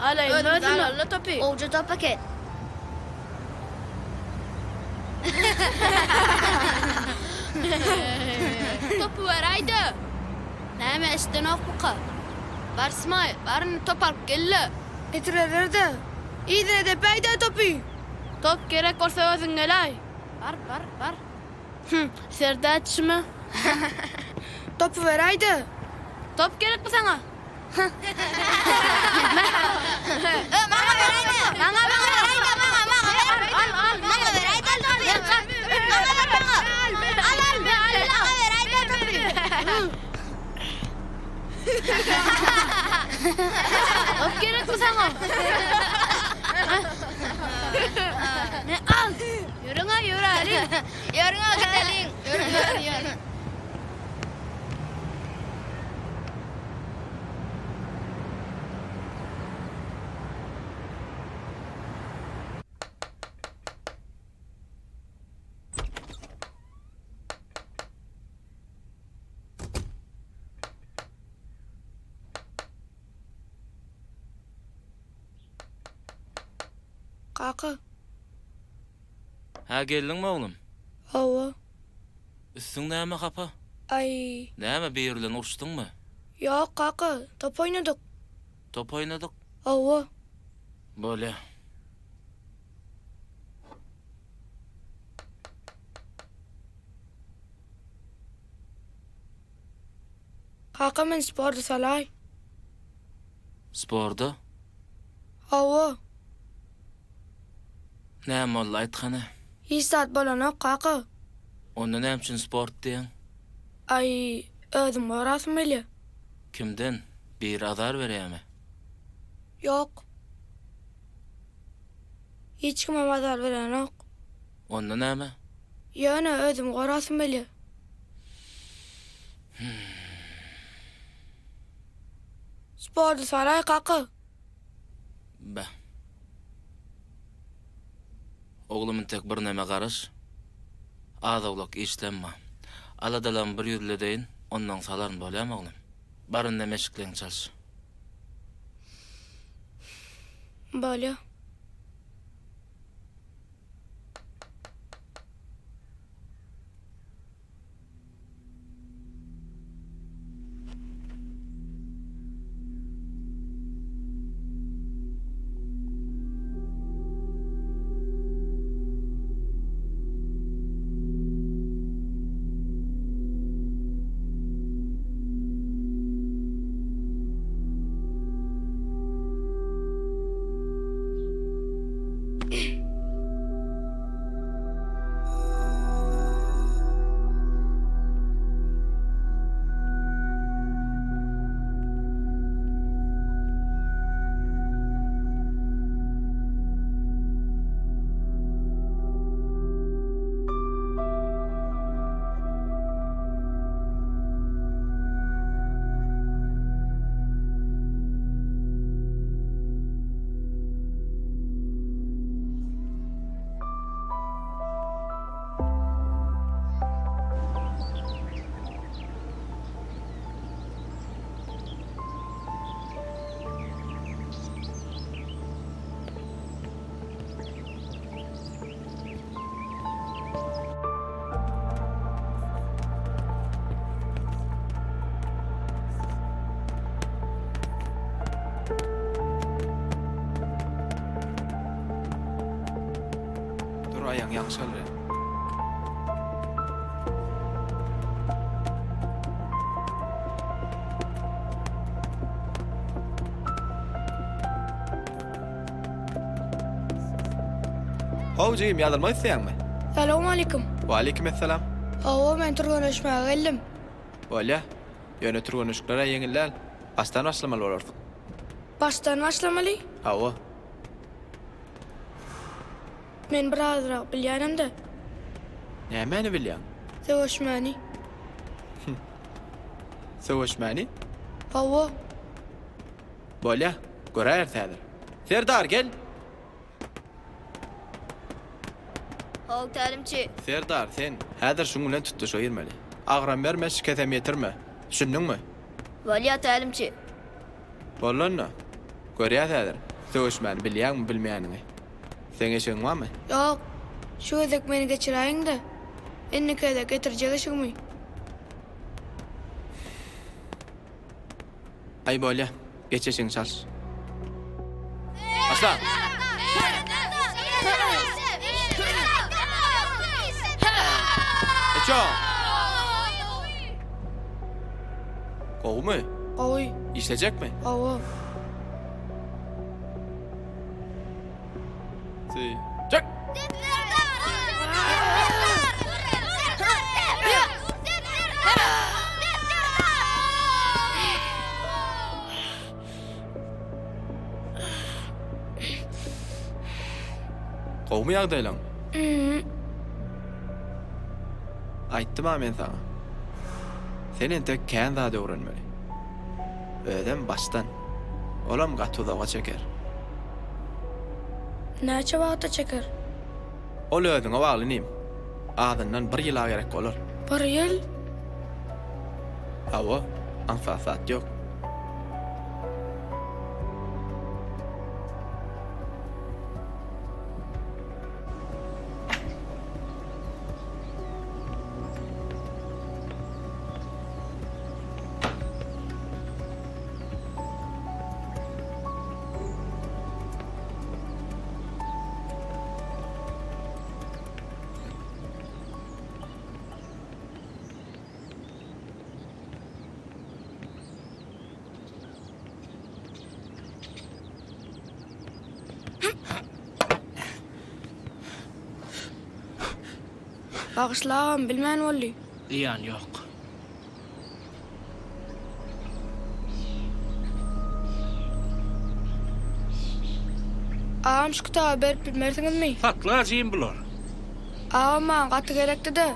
Alayım Özüm özüm al. alla topi. Oğuca topa ket. Topu ver haydi. Näme işden okuqa? Bar İsmail, barın top alıp gelle. Getirerler İyiden de payda topu. Top gerek olsa özün gelay. Bar. Serdaç mı? Topu ver haydi. Top gerek mi sana? Bana ver haydi. Bana ver haydi. Al. Bana ver haydi topu. Bana ver bana. Al. Bana ver haydi topu. Top gerek mi sana? Ne al? Yürü Ali. Yürüngö gidelim. Yürü. Kaka. Ha geldin mi oğlum? Hava. Üstün näme kapa? Ay. Näme bir yerlen uruşdun mu? Yok kaka. Top oynadık. Top oynadık. Hava. Böyle. Kaka men sporda salay. Sporda. Hava. Näme ol aytkany? İstat bolana kaka. Onda näme üçin sport diýen? Ay. Özüm orasym bile. Kimden? Bir azar berýärmi? Yok. Hiç kime madar veren yok. Onda näme? Yana özüm orasym bile. Sporda salay kaka. Ba. Oğlumun tek bir näme garaş. Azawlak işlenme. Aladalan bir ýüzle deyin, ondan salaryn bolýarmy oğlum? Barynda meşikleň çalış. Böyle. Dur ayağın yanlış alır. Howcuyum yadırma isteýänmi? Selamun aleyküm. Wa aleykümselam. Hava men turganışmağa geldim. Bolýa. Ýöne turganışyklara ýeňilläl. Baştan başlamaly bolardyk. Baştan başlamaly. Hawa. Men bir azrak bilýänem de. Nämäni bilýän? Sevişmäni. Söwüşmäni? Hava. Bolýa. Görär täzir. Serdar gel. Hov tälimçi. Serdar sen häzir şuň bilen tutuşa girmeli. Agran berme, şiketem ýetirme. Düşündiňmi? Bolýa tälimçi. Bollanna. Görýär täzir. Söğüşmän bilýärmi bilmeýänini? Sen eşiň barmy? Yok. Şu edek beni geçireyim de. Ennikede getireceğe çıkmay. Ay bolýa, geçeşiň çalış. Aslan! Eço! Gowy mu? Oy. İşleyecek mi? Oy. Çek! Gowy mu ýagdaýlaň? Aýtdym men sana. Sen ente kän zady öwrenmeli. Ödem baştan. Olam gatudaga çeker. Näçe wagta çeker? Ol ödüňe baglynym. Adyndan 1 ýyla gerek bolar. Bir yıl. Awa, anfasat ýok. Bağışlağım bilmän boldy. Diýan ýok. Ağam şu kitabı berip bilmersiňizmi? Fatla jim bular. Ağam maňa gaty gerekdi de.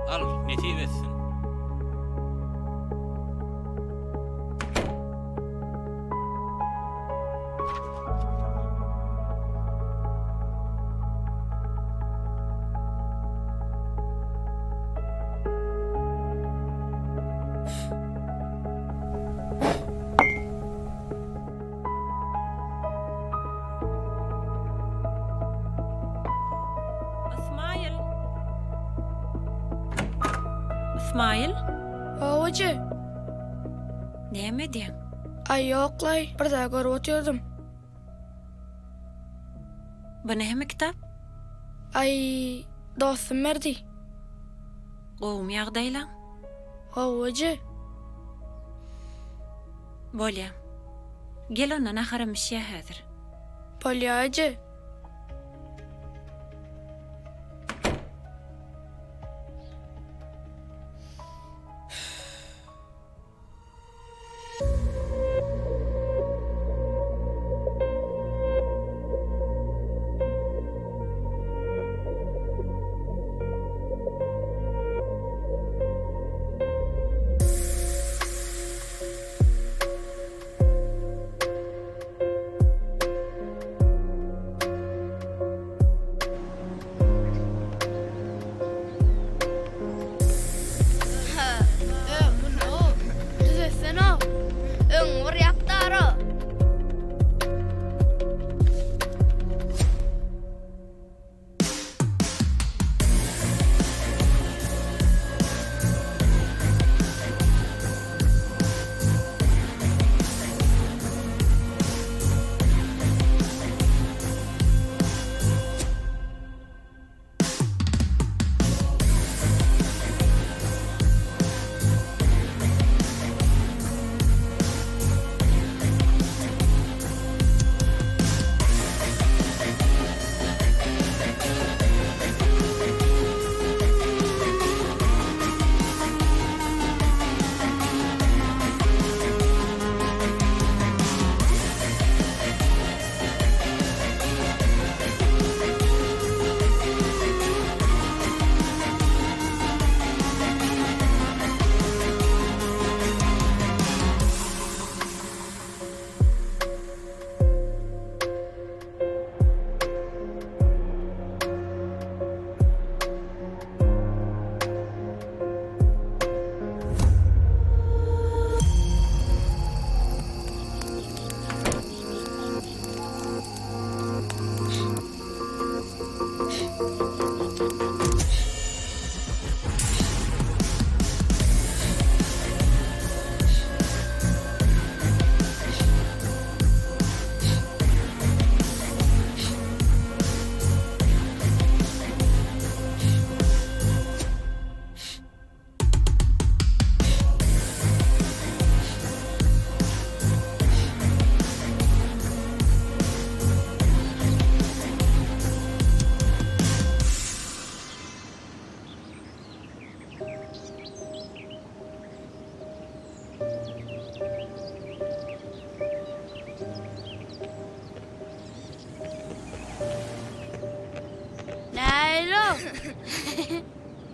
Al, netim etsin. İsmail, Owaje. näme diýen? Ay yoklay. Bir daha görüp oturdum. Bu näme kitap? Ay dostum berdi. Gowum ýagdaýlaň. Owaje. Bolýa. Gel ondan aharamışya häzir. Polyaje.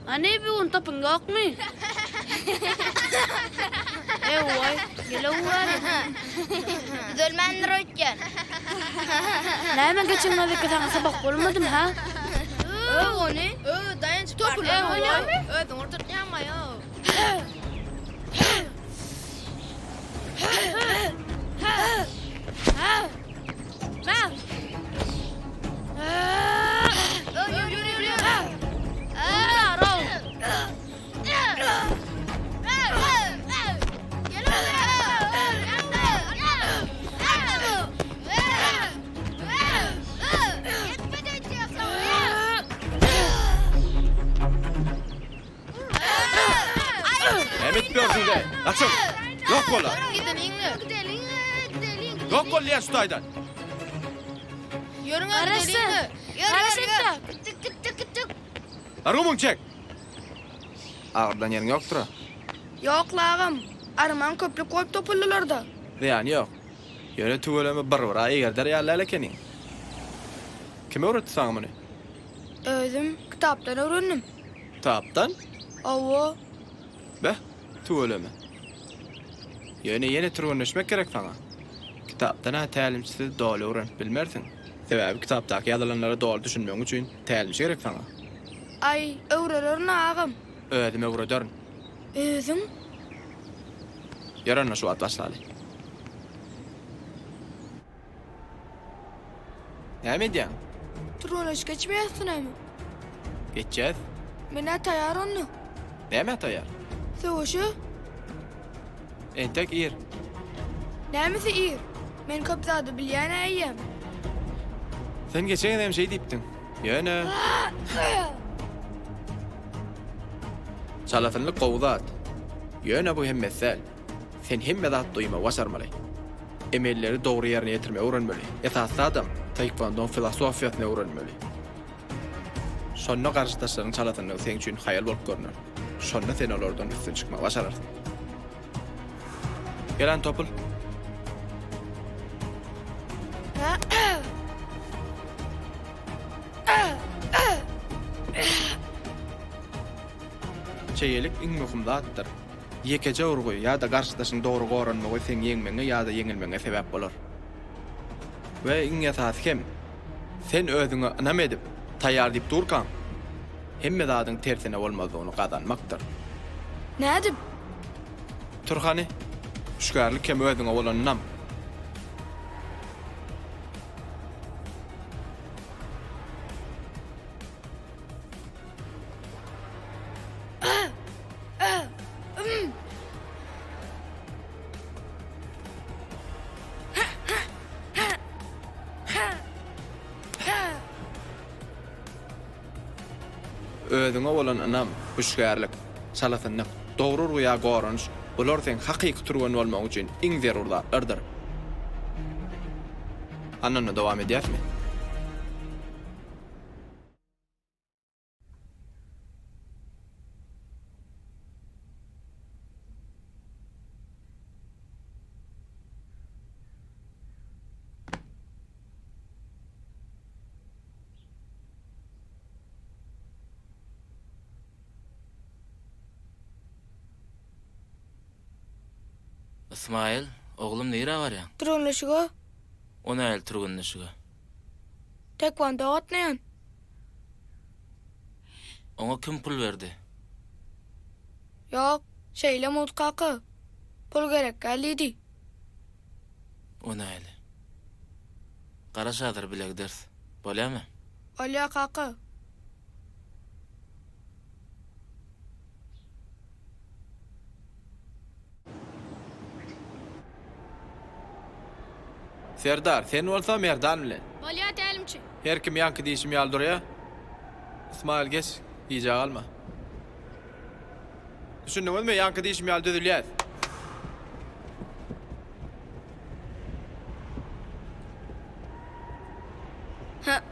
Hani bir un tapın yok mu? Vay, gele var. Dölmenler ötken. Näme geçenlerde sana sabah bolmadım ha? O ne? Dayanç topur. Ödün ortak yanma ya. Yürü. Ne bitmiyorsun de? Açın. Yok kola. Gidelim. Yok kol ya staydan. Yürüngün Arası. gidelim. Arası da. Tık. Arımın çek. Ağırdan yerin yoktur. Yok lağım. Arman köplük koyup topullularda. Yani yok. Yöne tüveleme barvara egerder yerlerle kenin. Kime öğretti sana bunu? Özüm kitaptan öğrendim. Taptan. Avo. Be, tüveleme. Yeni türünleşmek gerek sana. Kitaptan ha təlimçisi doğru öğrenip bilmersin. Sebebi kitaptaki yazılanları doğru düşünmüyorsun için təlimçi gerek sana. Ay, öğrenir nağım. Öğretime vurudurun. Özüm. Yarın şu at başladı. Ne mi diyorsun? Turulaş geçmeyesin ama. Geçeceğiz. Mene tayar onu. Ne mi atayar? Soğuşu. Entek ir. Nemisi iyi. Men kapsadı bilyen eyyem. Sen geçen hem şey deyiptin. Yöne. Salatınlık kovdat. Yöne bu hem mesel. Sen hem medat duyma vasarmalı. Emelleri doğru yerine getirmeye öğrenmeli. Esaslı adam, taekwondo filosofiyasını öğrenmeli. Sonra karşıdaşların salatınlığı senin için hayal bolup görünür. Sonra sen olordan üstün çıkma başararsın. Gelen topul. Çeyelik in mühimdattır. Yekece urguy ya da karşıdaşın doğru öğrenmeyi sen yengmenge ya da yengilmenge sebep bolur. Ve in esas hem sen özüňe anam edip taýýar dip durkan hemme dadyň tersine bolmadygyny kazanmaktır. Nädip? Turhany şükärlik hem özüňe bolan nam. Özüňe bolan anam, şükärlik, salatynlyk, dogry rüýa gorunç, bular sen hakyky turgan bolmak üçin iň zerurlardyr. Ananyna dowam edýärmi? İsmail, oğlum nere var ya? Turulaşıga. O näl turgunlaşyga? Taekwondo atnayan. Oňa kim pul berdi? Yok. Şeyle mutkakı. Pul gerek geldi. O näl? Garaşadyr bilek ders. Bolýarmy? Olya kaka. Serdar, sen bolsa merdan bilen. Bolýar tälimçi. Her kim yankı diýişim ýaldyr ya. İsmail geç, iýje galma. Düşündiňizmi, yankı diýişim ýal düzülýär.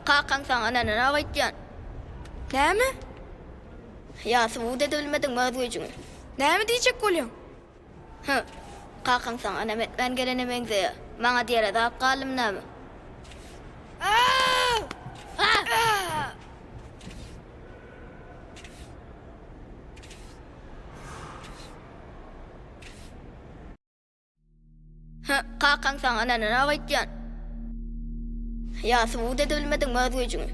Kakan sana ne gittin? Näme? Ya suud edilmedin mazgıcın. Näme diýjek bolýan? Kakan sana ne ben gelene mengze. Bana diýere da galym näme? Kakan sana ne aýtýan? Ýa suwda bilmediň mödüjüňi.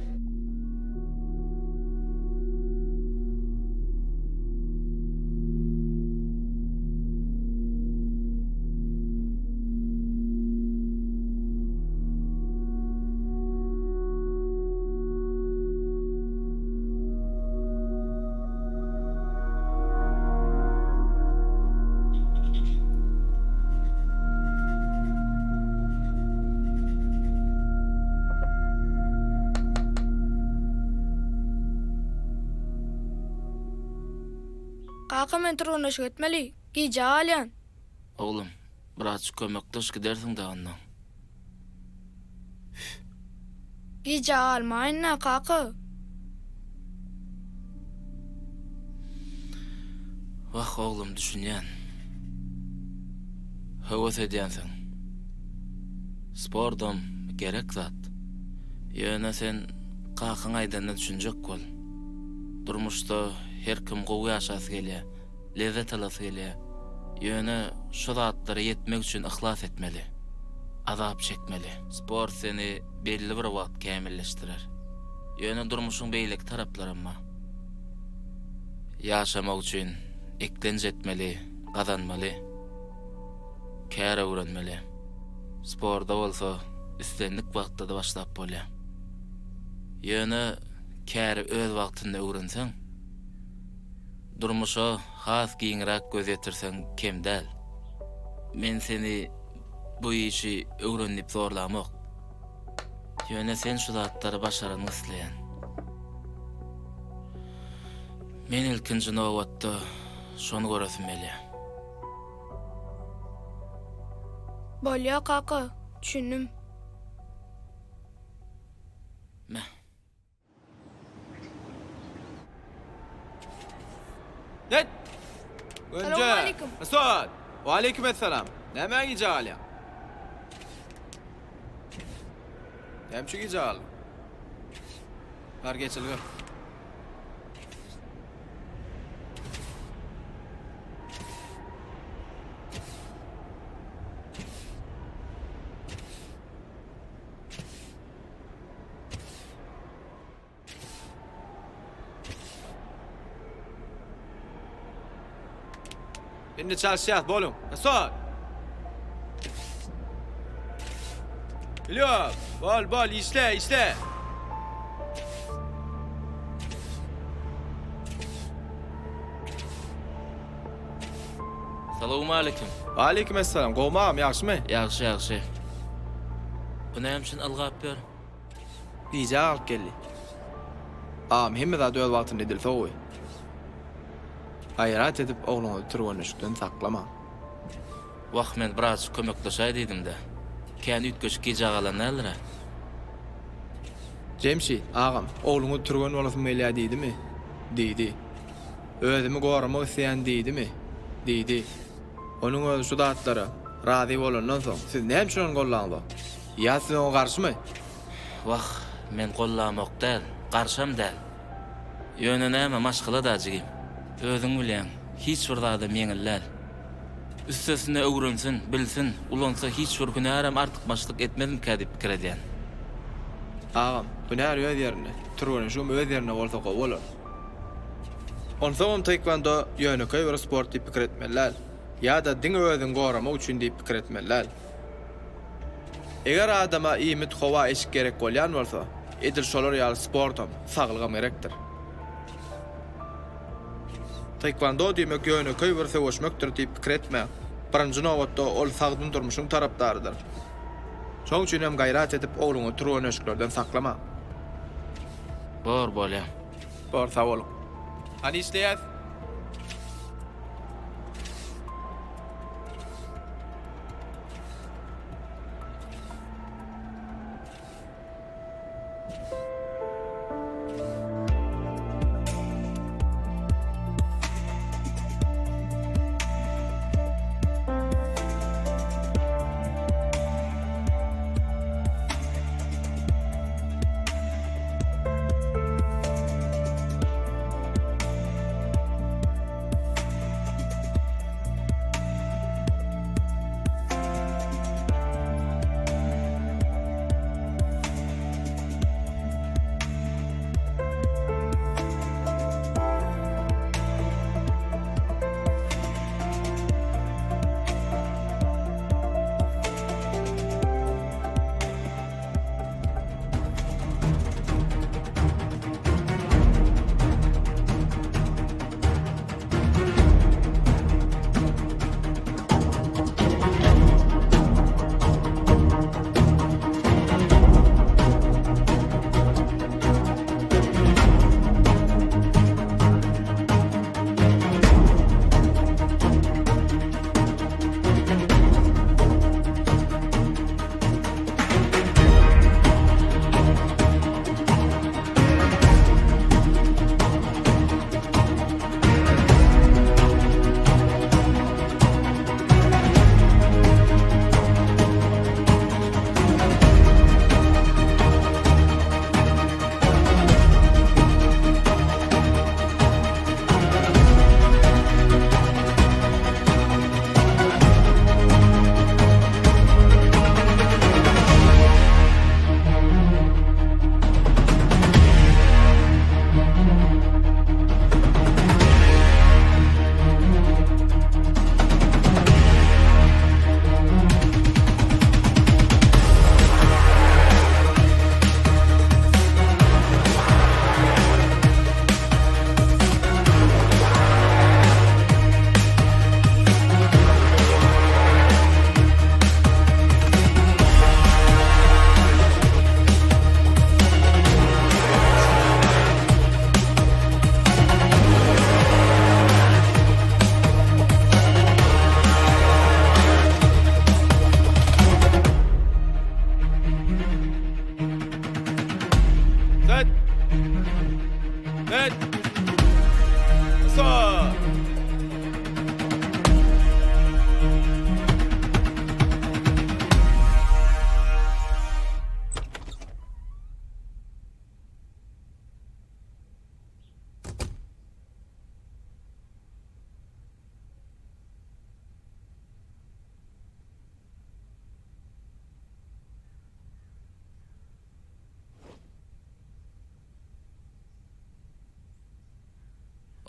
Kaka men turganaşyk etmeli. Gije alýan. Oglum, biraz kömekdeş gidersiň da ondan. Gije almaýyn kaka. Wah oglum düşünýän. Höwes edýänsiň. Spordum gerek zat. Ýöne sen kakyň aýdanda düşünjek bol. Durmuşda her kim gowy ýaşasy gelýär, lezzet alasy gelýär. Ýöne şu zatlary ýetmek üçin ihlas etmeli. Azap çekmeli. Spor seni belli bir wagt kämilleşdirer. Ýöne durmuşyň beýlik taraplary ama. Ýaşamak üçin eklenç etmeli, gazanmaly. Kär öwrenmeli. Sporda bolsa istendik wagtda da başlap bolýar. Ýöne kär öz wagtynda öwrenseň, durmuşa has giňrak göz ýetirseň kemdäl. Men seni bu işi öwrenip zorlamak. Ýöne sen şu zatlary başaranyň isleýän. Men ilkinji nowatda şonu göresimeli. Bolýar kaka. Düşündüm. Meh. Net. Selamun aleyküm. Mesut. Wa aleyküm esselam. Näme gije alýan? Hemşi gije al. Har geçilgi. Inni çalışýas bolun. Mesut. Bilýär. Bol, işle. Salamu aleyküm. Wa aleyküm esselam. Gowmam, ýagşymy? Ýagşy. Bu näme algap ber? Gije alyp geldi. Hemme zat öz wagtynda edilse oý. Aýrat edip ogluňy turganyşykdan saklama. Wagt men biraz kömekleşäý diýdim-de. Kän ütgeş gije galan näler? Cemşit, ağam, ogluňy turgan bolasym gelýär diýdimi? Diýdi. Özümi goramak isleýän diýdimi? Diýdi. Onuň öz şu datlary razy bolandan soň siz näme üçin gollaňyz? Ýa siz oňa garşymy? Wagt men gollamak däl, garşam däl. Ýöne näme maşgala dajygym. Özüň bilýän, hiç bir zada meňilläl. Üstesine öwrensin, bilsin, ulansa hiç bir günäram artyk başlyk etmedim kädip pikir edýän. Ağam, günär öz ýerine, turganyşym öz ýerine bolsa gowy bolar. Onsoň taekwondo ýöneköý bir sport diýip pikir etmeler. Ya da diň özüň goramak üçin diýip pikir etmeler. Eger adama iýmit howa eşik gerek bolýan bolsa, edil şolar ýaly sportam, saglygam gerekdir. Taekwondo diýmek ýöneköý bir sewişmekdir diýip pikir etme. Birinji nowatda ol sagdyn durmuşyň tarapdarydyr. Şoň üçin hem gaýrat edip ogluňy turganyşyklardan saklama. Bor bolýar. Bor sag bolun. Hani işleýär?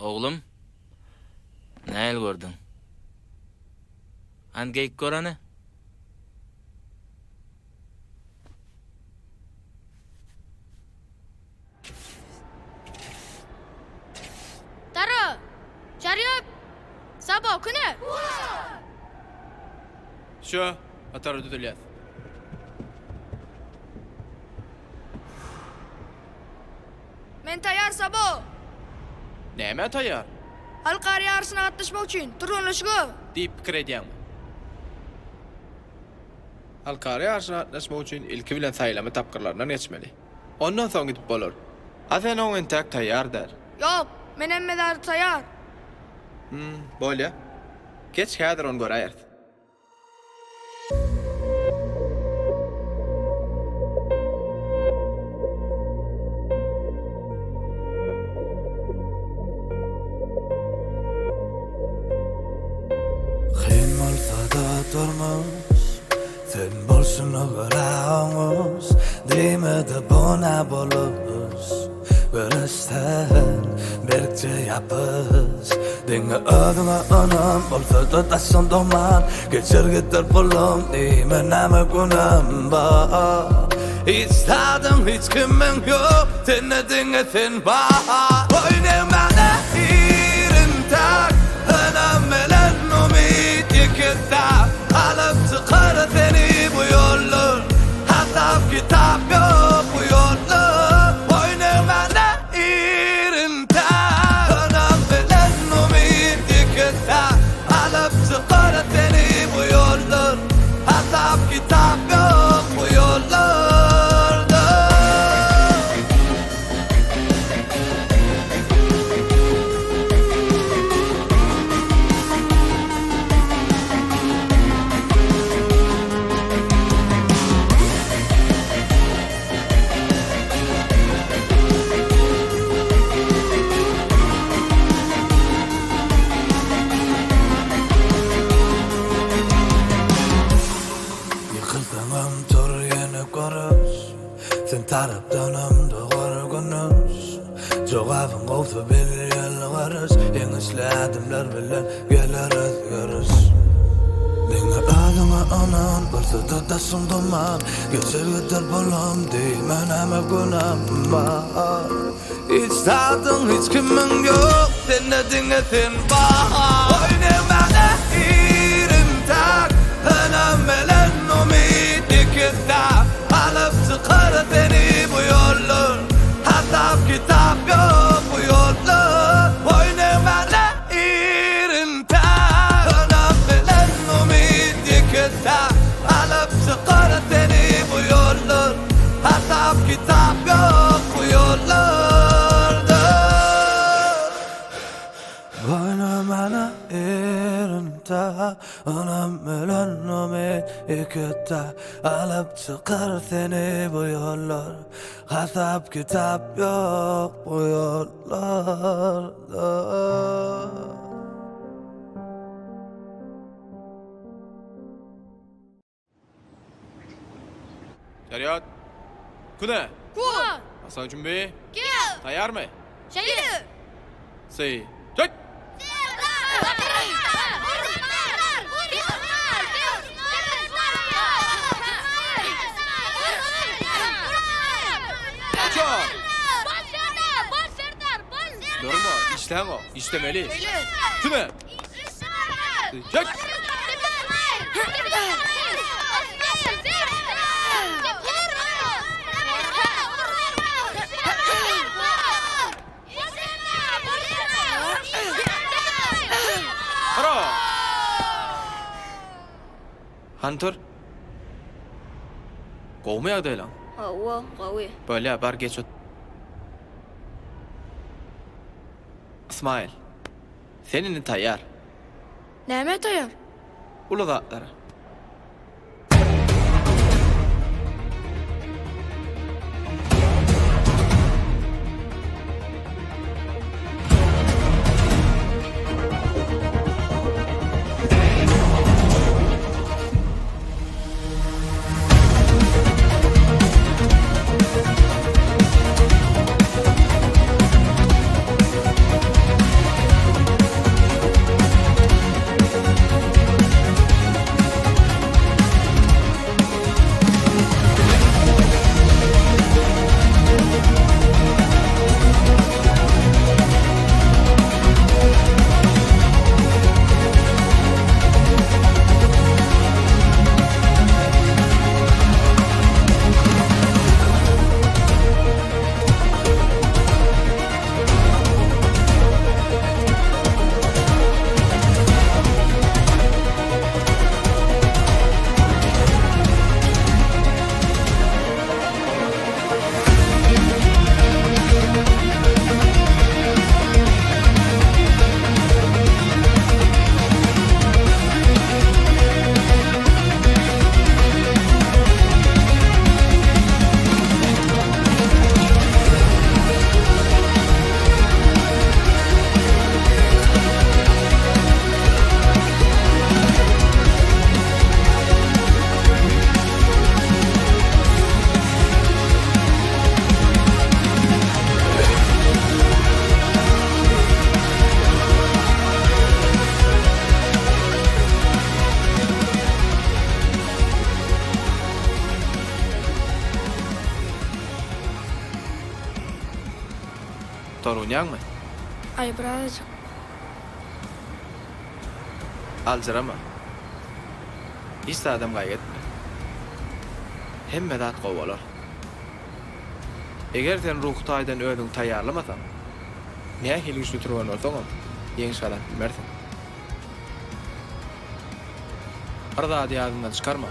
Oğlum, näl gördün? Hangeyik görani? Taro! Şaryap! Sabo, küne! Şu, atar düdülyat. Men tayar Sabo. Näme taýýar? Halkar yarışına atlaşmak için turunlaşıgı. Diýip pikir edýäň. Halkary ýarşyna atlaşmak üçin ilki bilen saýlama tapkyrlaryndan geçmeli. Ondan soň gidip bolar. Asen oň entek taýýar der. Yok, men emmedar tayar. Bolýa. Geç häzir onu göräýär. Kıyın olsa da durmuş Sen bolsun öğrenmiş Değmedi buna bulmuş Görüşten birlikte yapış Denge ödüme önüm Olsa da taşın duman Geçir gider bulum Değme neme günüm var İstedim hiç kimin yok Dinledin sen var Oynamana irin tak Önemelen umid yekilta Alıp çıkar seni bu yollar Hesap kitap yok bu yollar Oynamana irin tak Önemelen umid yekilta Alıp çıkar seni bu yollar Hesap kitap yok bu yollarda Yıkıldım dur yeni görüş Sen taraftan doğru günüş Cevabın oldu bir yıl varış Yenişli adımlar bilen geliriz görüş Beni adımı anan Olsa da taşım duman Geçer gider bulum Değil meneme günüm var Hiç tadın hiç kimin yok Sen ne dinletin var Oynamana irim tak Önemelen umid yekilta Alıp çıkar seni bu yollar Hesap kitap yok bu yollar Oynamana irim tak Önemelen umid yekilta Alıp çıkar seni bu yollar Hesap kitap yok bu yollarda Oynamana erimta Önemelen umid yekilta Alıp çıkar seni bu yollar Hesap kitap yok bu yollarda Şeriat. Küne. Kuva! Hasan Cümbe. Gel! Tayyar mı? Şaryap! Say. Çek. Çok. Durma. İşten o. İştemeli. Küne. Çek. Hara. Hunter. Kovmaya da lan. Hava, qawi. Böyle bar geç ot. İsmail. Senin tayyar. Näme tayar? Ulu zatları. Torunýanmy? Ay biraz. Alzırama. Hiç adam gaýetme. Hemme zat gowalar. Eger sen ruhtaýdan özüň taýýarlamasaň, näme hilgişli turgan bolsaň, ýeňi şalat bilmersiň. Arada ýadyndan çykarma.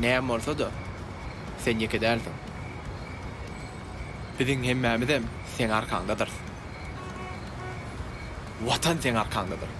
Näme bolsa da sen ýeke dälsiň. Biziň hemmämizem sen arkaňdadyr. Watan sen arkaňdadyr.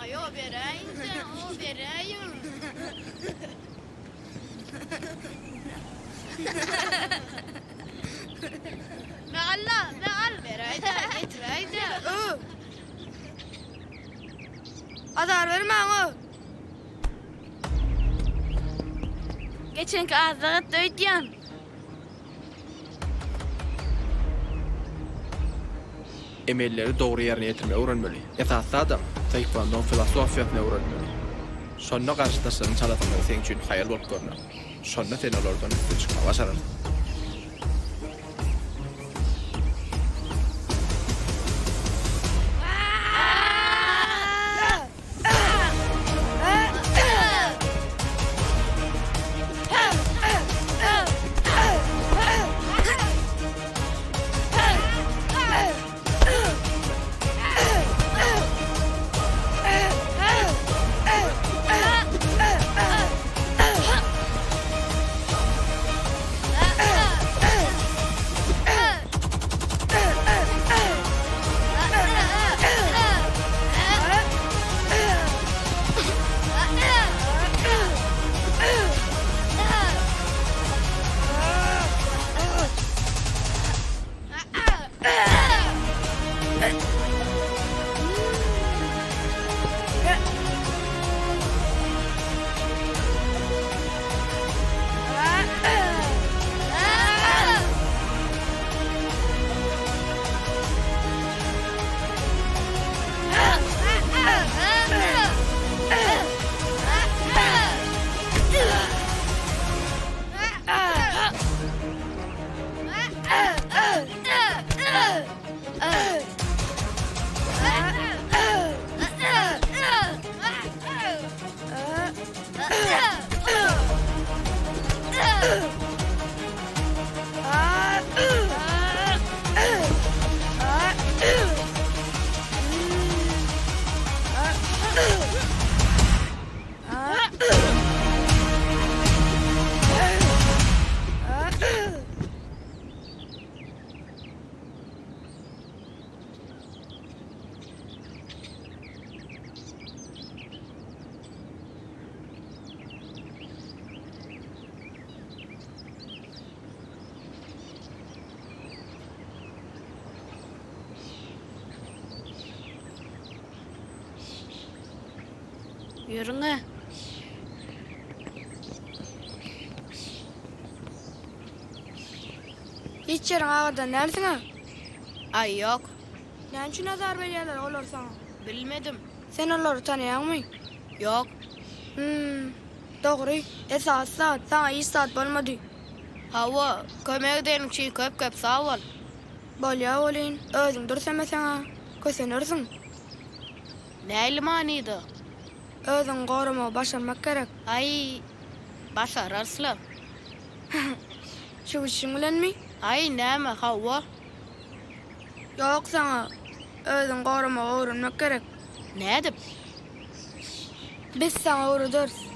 Ay o vereyim sen, o vereyim. Meğalla, meğal vereyim de, getireyim de. Adar verme o. Geçenki azlığı döydüyen. Emelleri doğru yerine getirmeye öğrenmeli. Esaslı adam, taekwondo filosofiyasına öğrenmeli. Şonna karşıdaşlarını çalışanları senin için hayal bolup görünür. Şonna sen olardan üstü çıkma başarır. Ah! Yürüňe. Hiç yerin ağırda nersiňe? Ay yok. Näçe nazar berýärler olar saňa? Bilmedim. Sen olary tanýarmy? Yok. Dogry. Esas saat saňa iyi saat bolmady. Hawa, kömek edelim çiğ köp sağ ol. Bolýa bolyn, özüň dursamesaňa kösenirsiň. Näli maniydi? Özüň gorama başarmak gerek. Ay, başararsın. Şu işin bilenmi? Ay näme Hawa? Yok saňa özüň gorama öwrenmek gerek. Nädip? Biz saňa öwrederiz.